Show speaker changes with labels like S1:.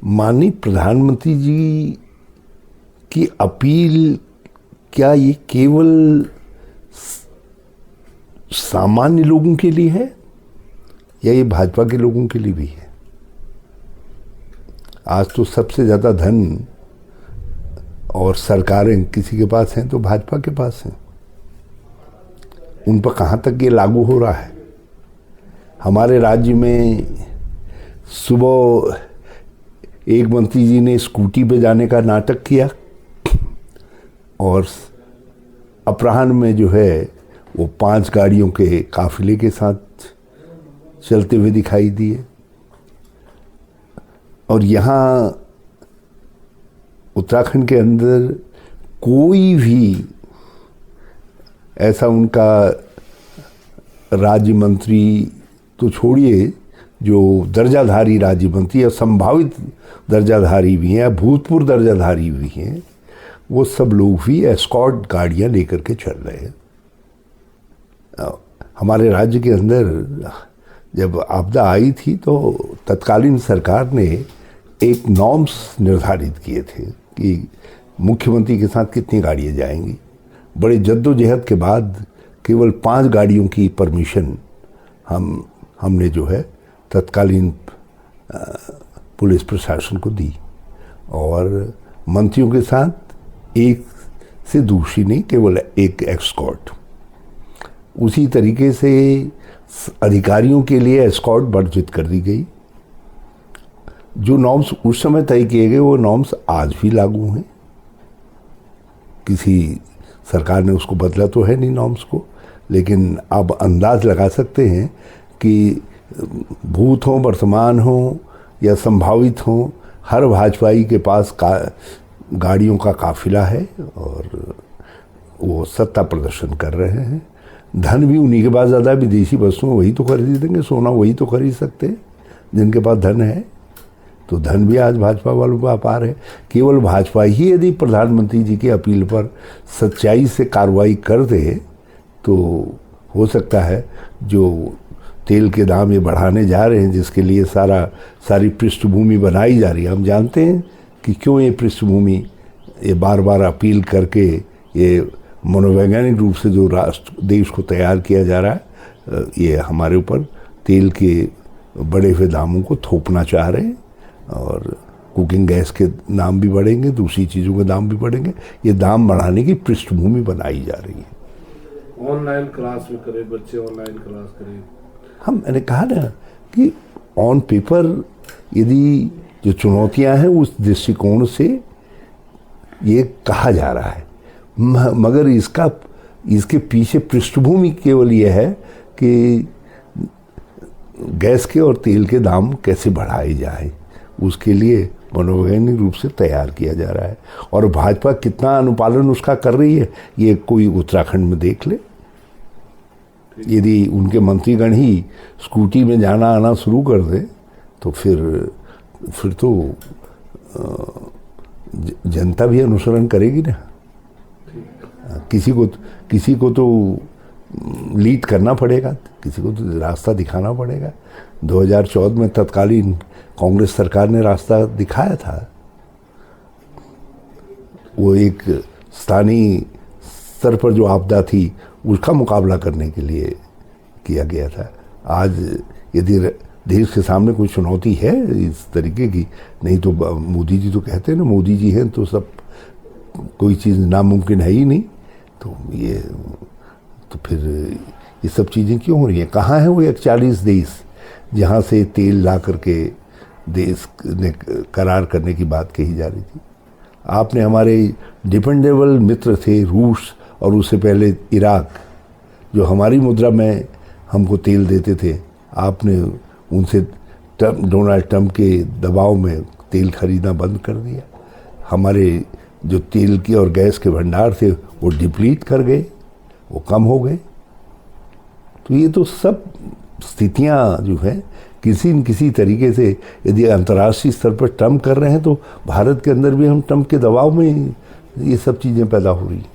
S1: माननीय प्रधानमंत्री जी की अपील क्या ये केवल सामान्य लोगों के लिए है या ये भाजपा के लोगों के लिए भी है? आज तो सबसे ज्यादा धन और सरकारें किसी के पास हैं तो भाजपा के पास हैं। उन पर कहां तक ये लागू हो रहा है? हमारे राज्य में सुबह एक मंत्री जी ने स्कूटी पे जाने का नाटक किया और अपराह्न में जो है वो 5 गाड़ियों के काफिले के साथ चलते हुए दिखाई दिए। और यहाँ उत्तराखंड के अंदर कोई भी ऐसा उनका राज्य मंत्री तो छोड़िए, जो दर्जाधारी राज्य मंत्री या संभावित दर्जाधारी भी हैं, भूतपूर्व दर्जाधारी भी हैं, वो सब लोग भी एस्कॉर्ट गाड़ियां लेकर के चल रहे हैं। हमारे राज्य के अंदर जब आपदा आई थी तो तत्कालीन सरकार ने एक नॉर्म्स निर्धारित किए थे कि मुख्यमंत्री के साथ कितनी गाड़ियां जाएंगी। बड़े जद्दोजहद के बाद केवल 5 गाड़ियों की परमिशन हमने जो है तत्कालीन पुलिस प्रशासन को दी और मंत्रियों के साथ एक से दूसरी नहीं, केवल एक एस्कॉर्ट। उसी तरीके से अधिकारियों के लिए एस्कॉर्ट वर्जित कर दी गई। जो नॉर्म्स उस समय तय किए गए वो नॉर्म्स आज भी लागू हैं। किसी सरकार ने उसको बदला तो है नहीं नॉर्म्स को, लेकिन आप अंदाज लगा सकते हैं कि भूत हो, वर्तमान हो या संभावित हो, हर भाजपाई के पास गाड़ियों का काफिला है और वो सत्ता प्रदर्शन कर रहे हैं। धन भी उन्हीं के पास ज़्यादा, विदेशी वस्तुएं वही तो खरीदेंगे, सोना वही तो खरीद सकते हैं जिनके पास धन है। तो धन भी आज भाजपा वालों को अपार है। केवल भाजपा ही यदि प्रधानमंत्री जी की अपील पर सच्चाई से कार्रवाई कर दे तो हो सकता है जो तेल के दाम ये बढ़ाने जा रहे हैं, जिसके लिए सारी पृष्ठभूमि बनाई जा रही है। हम जानते हैं कि क्यों ये पृष्ठभूमि ये बार बार अपील करके ये मनोवैज्ञानिक रूप से जो देश को तैयार किया जा रहा है, ये हमारे ऊपर तेल के बढ़े हुए दामों को थोपना चाह रहे हैं और कुकिंग गैस के दाम भी बढ़ेंगे, दूसरी चीज़ों के दाम भी बढ़ेंगे। ये दाम बढ़ाने की पृष्ठभूमि बनाई जा रही है।
S2: ऑनलाइन क्लास में करें, बच्चे ऑनलाइन क्लास करें।
S1: मैंने कहा ना कि ऑन पेपर यदि जो चुनौतियां हैं उस दृष्टिकोण से ये कहा जा रहा है, मगर इसके पीछे पृष्ठभूमि केवल ये है कि गैस के और तेल के दाम कैसे बढ़ाए जाए, उसके लिए मनोवैज्ञानिक रूप से तैयार किया जा रहा है। और भाजपा कितना अनुपालन उसका कर रही है ये कोई उत्तराखंड में देख ले। यदि उनके मंत्रीगण ही स्कूटी में जाना आना शुरू कर दे तो फिर तो जनता भी अनुसरण करेगी ना। किसी को तो लीड करना पड़ेगा, किसी को तो रास्ता दिखाना पड़ेगा। 2014 में तत्कालीन कांग्रेस सरकार ने रास्ता दिखाया था। वो एक स्थानीय स्तर पर जो आपदा थी उसका मुकाबला करने के लिए किया गया था। आज यदि देश के सामने कोई चुनौती है इस तरीके की, नहीं तो मोदी जी तो कहते हैं ना, मोदी जी हैं तो सब कोई चीज़ नामुमकिन है ही नहीं। तो फिर ये सब चीज़ें क्यों हो रही हैं? कहाँ है वो 41 देश जहाँ से तेल ला करके देश ने करार करने की बात कही जा रही थी? आपने हमारे डिपेंडेबल मित्र थे रूस और उससे पहले इराक, जो हमारी मुद्रा में हमको तेल देते थे, आपने उनसे डोनाल्ड ट्रंप के दबाव में तेल खरीदना बंद कर दिया। हमारे जो तेल के और गैस के भंडार थे वो डिप्लीट कर गए, वो कम हो गए। तो ये तो सब स्थितियां जो है किसी न किसी तरीके से यदि अंतर्राष्ट्रीय स्तर पर ट्रंप कर रहे हैं तो भारत के अंदर भी हम ट्रंप के दबाव में ये सब चीज़ें पैदा हो रही हैं।